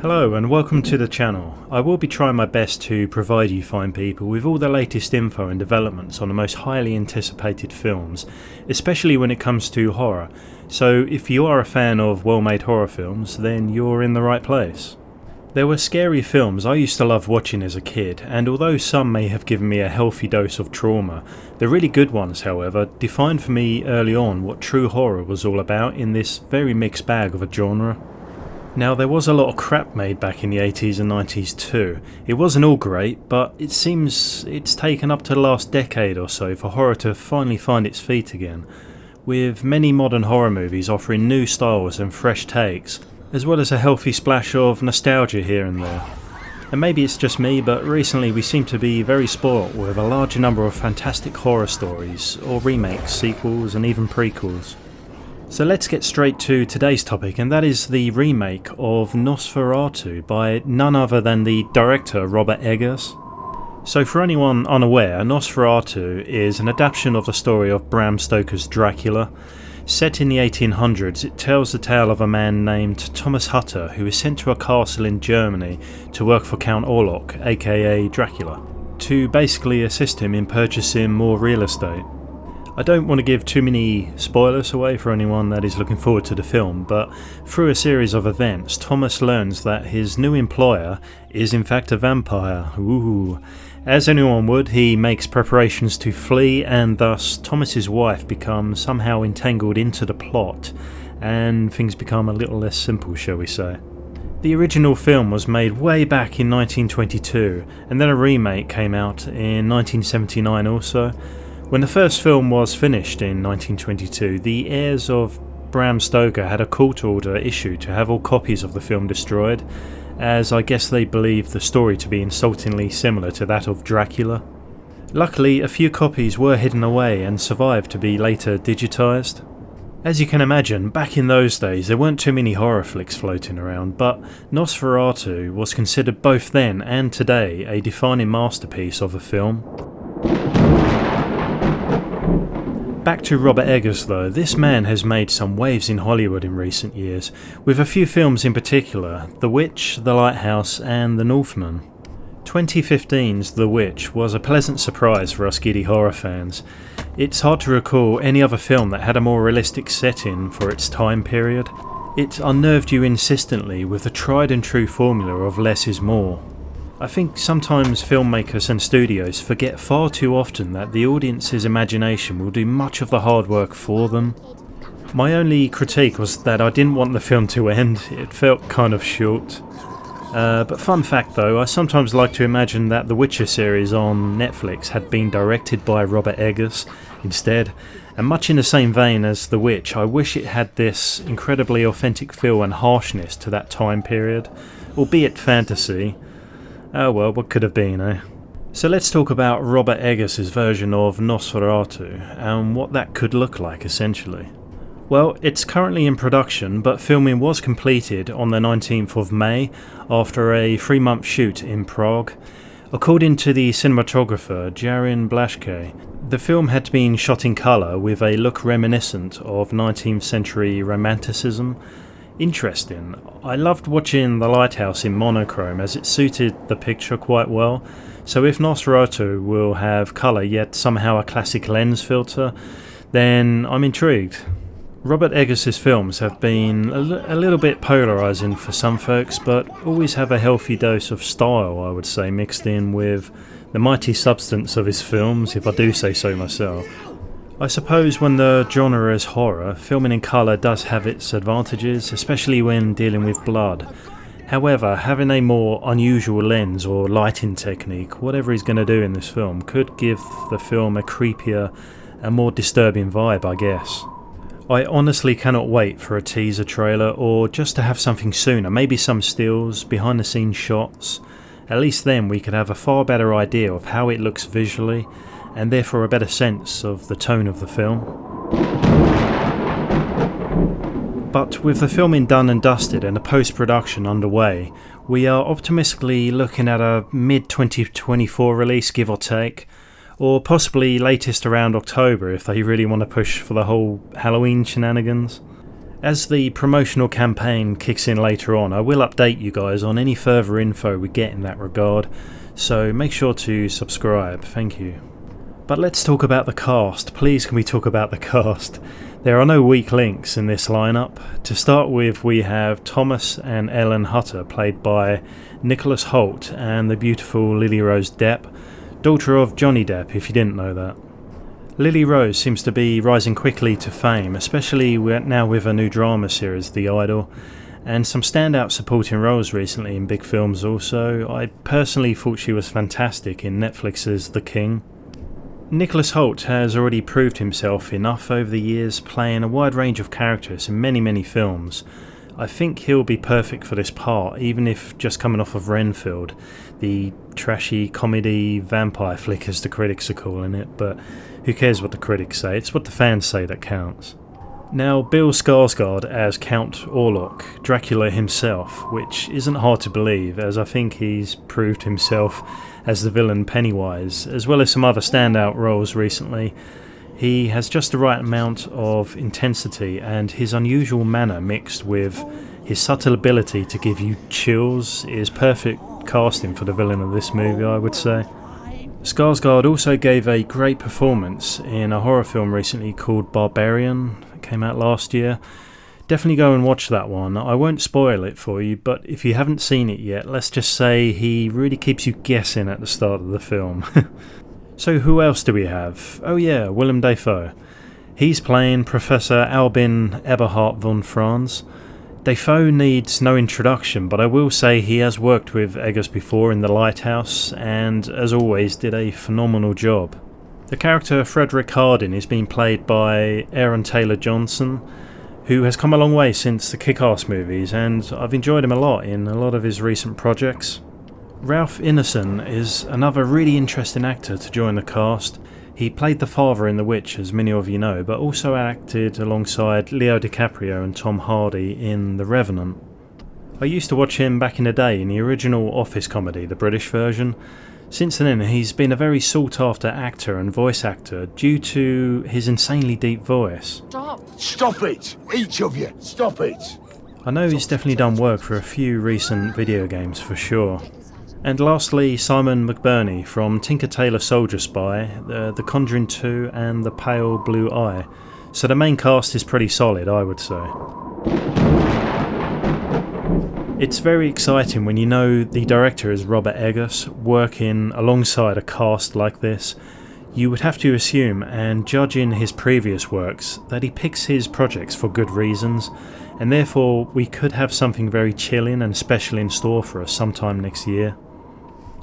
Hello and welcome to the channel. I will be trying my best to provide you fine people with all the latest info and developments on the most highly anticipated films, especially when it comes to horror. So if you are a fan of well-made horror films, then you're in the right place. There were scary films I used to love watching as a kid, and although some may have given me a healthy dose of trauma, the really good ones, however, defined for me early on what true horror was all about in this very mixed bag of a genre. Now, there was a lot of crap made back in the 80s and 90s too. It wasn't all great, but it seems it's taken up to the last decade or so for horror to finally find its feet again, with many modern horror movies offering new styles and fresh takes, as well as a healthy splash of nostalgia here and there. And maybe it's just me, but recently we seem to be very spoilt with a large number of fantastic horror stories, or remakes, sequels and even prequels. So let's get straight to today's topic, and that is the remake of Nosferatu by none other than the director Robert Eggers. So for anyone unaware, Nosferatu is an adaptation of the story of Bram Stoker's Dracula. Set in the 1800s, it tells the tale of a man named Thomas Hutter who is sent to a castle in Germany to work for Count Orlok, aka Dracula, to basically assist him in purchasing more real estate. I don't want to give too many spoilers away for anyone that is looking forward to the film, but through a series of events, Thomas learns that his new employer is in fact a vampire. Ooh. As anyone would, he makes preparations to flee, and thus Thomas's wife becomes somehow entangled into the plot, and things become a little less simple, shall we say. The original film was made way back in 1922, and then a remake came out in 1979 also. When the first film was finished in 1922, the heirs of Bram Stoker had a court order issued to have all copies of the film destroyed, as I guess they believed the story to be insultingly similar to that of Dracula. Luckily, a few copies were hidden away and survived to be later digitised. As you can imagine, back in those days there weren't too many horror flicks floating around, but Nosferatu was considered both then and today a defining masterpiece of a film. Back to Robert Eggers though, this man has made some waves in Hollywood in recent years, with a few films in particular: The Witch, The Lighthouse and The Northman. 2015's The Witch was a pleasant surprise for us giddy horror fans. It's hard to recall any other film that had a more realistic setting for its time period. It unnerved you insistently with the tried and true formula of less is more. I think sometimes filmmakers and studios forget far too often that the audience's imagination will do much of the hard work for them. My only critique was that I didn't want the film to end. It felt kind of short. But fun fact though, I sometimes like to imagine that the Witcher series on Netflix had been directed by Robert Eggers instead, and much in the same vein as The Witch, I wish it had this incredibly authentic feel and harshness to that time period, albeit fantasy. Oh well, what could have been, eh? So let's talk about Robert Eggers' version of Nosferatu and what that could look like essentially. Well, it's currently in production, but filming was completed on the 19th of May after a 3-month shoot in Prague. According to the cinematographer Jarin Blaschke, the film had been shot in colour with a look reminiscent of 19th century romanticism. Interesting. I loved watching The Lighthouse in monochrome as it suited the picture quite well, so if Nosferatu will have colour yet somehow a classic lens filter, then I'm intrigued. Robert Eggers' films have been a little bit polarising for some folks, but always have a healthy dose of style, I would say, mixed in with the mighty substance of his films, if I do say so myself. I suppose when the genre is horror, filming in colour does have its advantages, especially when dealing with blood. However, having a more unusual lens or lighting technique, whatever he's going to do in this film, could give the film a creepier and more disturbing vibe, I guess. I honestly cannot wait for a teaser trailer, or just to have something sooner, maybe some stills, behind the scenes shots. At least then we could have a far better idea of how it looks visually, and therefore a better sense of the tone of the film. But with the filming done and dusted and the post-production underway, we are optimistically looking at a mid-2024 release, give or take, or possibly latest around October if they really want to push for the whole Halloween shenanigans. As the promotional campaign kicks in later on, I will update you guys on any further info we get in that regard, so make sure to subscribe, thank you. But let's talk about the cast. Please can we talk about the cast? There are no weak links in this lineup. To start with, we have Thomas and Ellen Hutter, played by Nicholas Hoult and the beautiful Lily Rose Depp, daughter of Johnny Depp, if you didn't know that. Lily Rose seems to be rising quickly to fame, especially now with a new drama series, The Idol, and some standout supporting roles recently in big films also. I personally thought she was fantastic in Netflix's The King. Nicholas Hoult has already proved himself enough over the years, playing a wide range of characters in many films. I think he'll be perfect for this part, even if just coming off of Renfield, the trashy comedy vampire flick as the critics are calling it, but who cares what the critics say, it's what the fans say that counts. Now, Bill Skarsgard as Count Orlok, Dracula himself, which isn't hard to believe, as I think he's proved himself as the villain Pennywise, as well as some other standout roles recently. He has just the right amount of intensity, and his unusual manner mixed with his subtle ability to give you chills is perfect casting for the villain of this movie, I would say. Skarsgård also gave a great performance in a horror film recently called Barbarian. It came out last year. Definitely go and watch that one. I won't spoil it for you, but if you haven't seen it yet, let's just say he really keeps you guessing at the start of the film. So who else do we have? Oh yeah, Willem Dafoe. He's playing Professor Albin Eberhard von Franz. Dafoe needs no introduction, but I will say he has worked with Eggers before in The Lighthouse, and as always did a phenomenal job. The character Frederick Harding is being played by Aaron Taylor-Johnson, who has come a long way since the Kick-Ass movies, and I've enjoyed him a lot in a lot of his recent projects. Ralph Ineson is another really interesting actor to join the cast. He played the father in The Witch, as many of you know, but also acted alongside Leo DiCaprio and Tom Hardy in The Revenant. I used to watch him back in the day in the original Office comedy, the British version. Since then, he's been a very sought-after actor and voice actor due to his insanely deep voice. Stop it! Each of you, stop it! I know he's definitely done work for a few recent video games for sure. And lastly, Simon McBurney from Tinker Tailor Soldier Spy, The Conjuring 2 and The Pale Blue Eye. So the main cast is pretty solid, I would say. It's very exciting when you know the director is Robert Eggers, working alongside a cast like this. You would have to assume, and judging his previous works, that he picks his projects for good reasons, and therefore we could have something very chilling and special in store for us sometime next year.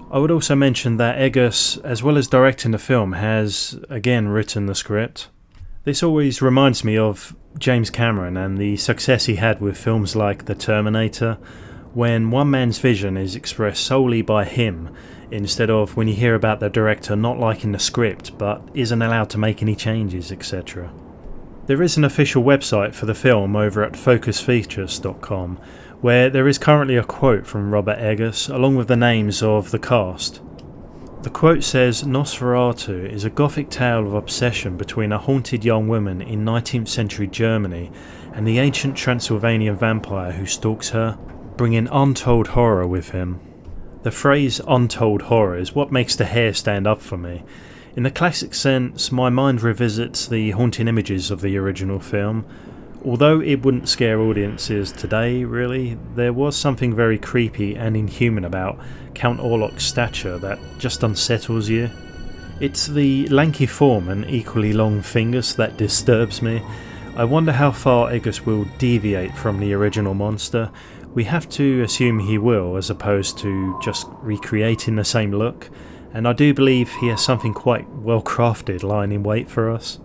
I would also mention that Eggers, as well as directing the film, has again written the script. This always reminds me of James Cameron and the success he had with films like The Terminator, when one man's vision is expressed solely by him, instead of when you hear about the director not liking the script but isn't allowed to make any changes, etc. There is an official website for the film over at focusfeatures.com, where there is currently a quote from Robert Eggers along with the names of the cast. The quote says, "Nosferatu is a gothic tale of obsession between a haunted young woman in 19th century Germany and the ancient Transylvanian vampire who stalks her, bringing untold horror with him." The phrase untold horror is what makes the hair stand up for me. In the classic sense, my mind revisits the haunting images of the original film. Although it wouldn't scare audiences today, really, there was something very creepy and inhuman about Count Orlok's stature that just unsettles you. It's the lanky form and equally long fingers that disturbs me. I wonder how far Eggers will deviate from the original monster. We have to assume he will, as opposed to just recreating the same look, and I do believe he has something quite well crafted lying in wait for us.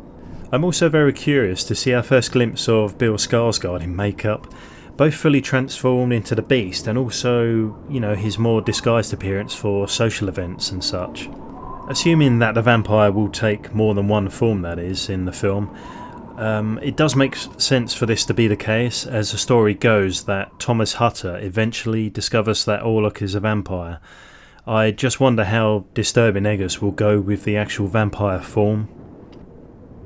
I'm also very curious to see our first glimpse of Bill Skarsgard in makeup, both fully transformed into the Beast and also, his more disguised appearance for social events and such. Assuming that the vampire will take more than one form, that is, in the film, it does make sense for this to be the case, as the story goes that Thomas Hutter eventually discovers that Orlok is a vampire. I just wonder how disturbing Eggers will go with the actual vampire form.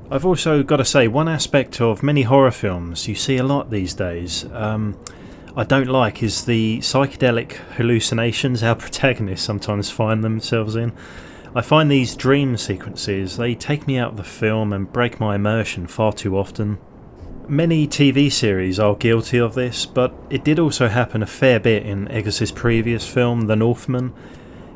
I've also got to say, one aspect of many horror films you see a lot these days, I don't like, is the psychedelic hallucinations our protagonists sometimes find themselves in. I find these dream sequences, they take me out of the film and break my immersion far too often. Many TV series are guilty of this, but it did also happen a fair bit in Eggers' previous film, The Northman.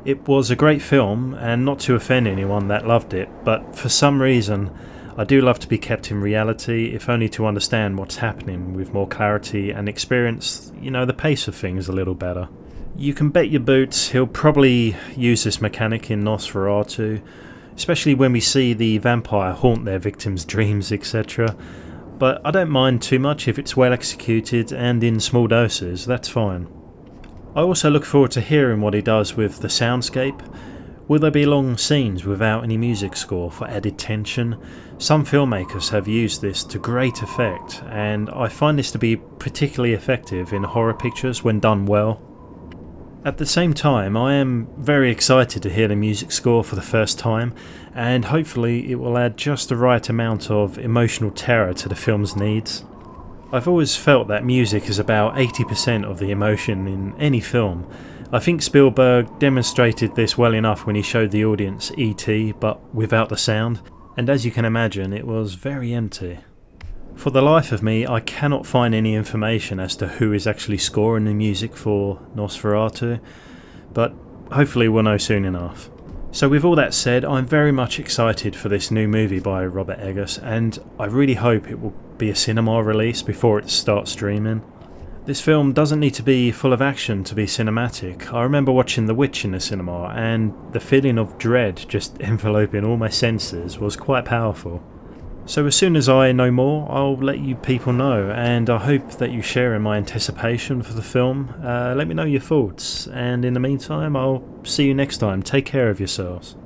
It was a great film, and not to offend anyone that loved it, but for some reason I do love to be kept in reality, if only to understand what's happening with more clarity and experience, the pace of things a little better. You can bet your boots he'll probably use this mechanic in Nosferatu, especially when we see the vampire haunt their victims' dreams, etc. But I don't mind too much if it's well executed and in small doses, that's fine. I also look forward to hearing what he does with the soundscape. Will there be long scenes without any music score for added tension? Some filmmakers have used this to great effect, and I find this to be particularly effective in horror pictures when done well. At the same time, I am very excited to hear the music score for the first time, and hopefully it will add just the right amount of emotional terror to the film's needs. I've always felt that music is about 80% of the emotion in any film. I think Spielberg demonstrated this well enough when he showed the audience E.T., but without the sound, and as you can imagine, it was very empty. For the life of me, I cannot find any information as to who is actually scoring the music for Nosferatu, but hopefully we'll know soon enough. So with all that said, I'm very much excited for this new movie by Robert Eggers, and I really hope it will be a cinema release before it starts streaming. This film doesn't need to be full of action to be cinematic. I remember watching The Witch in the cinema, and the feeling of dread just enveloping all my senses was quite powerful. So as soon as I know more, I'll let you people know, and I hope that you share in my anticipation for the film. Let me know your thoughts, and in the meantime, I'll see you next time. Take care of yourselves.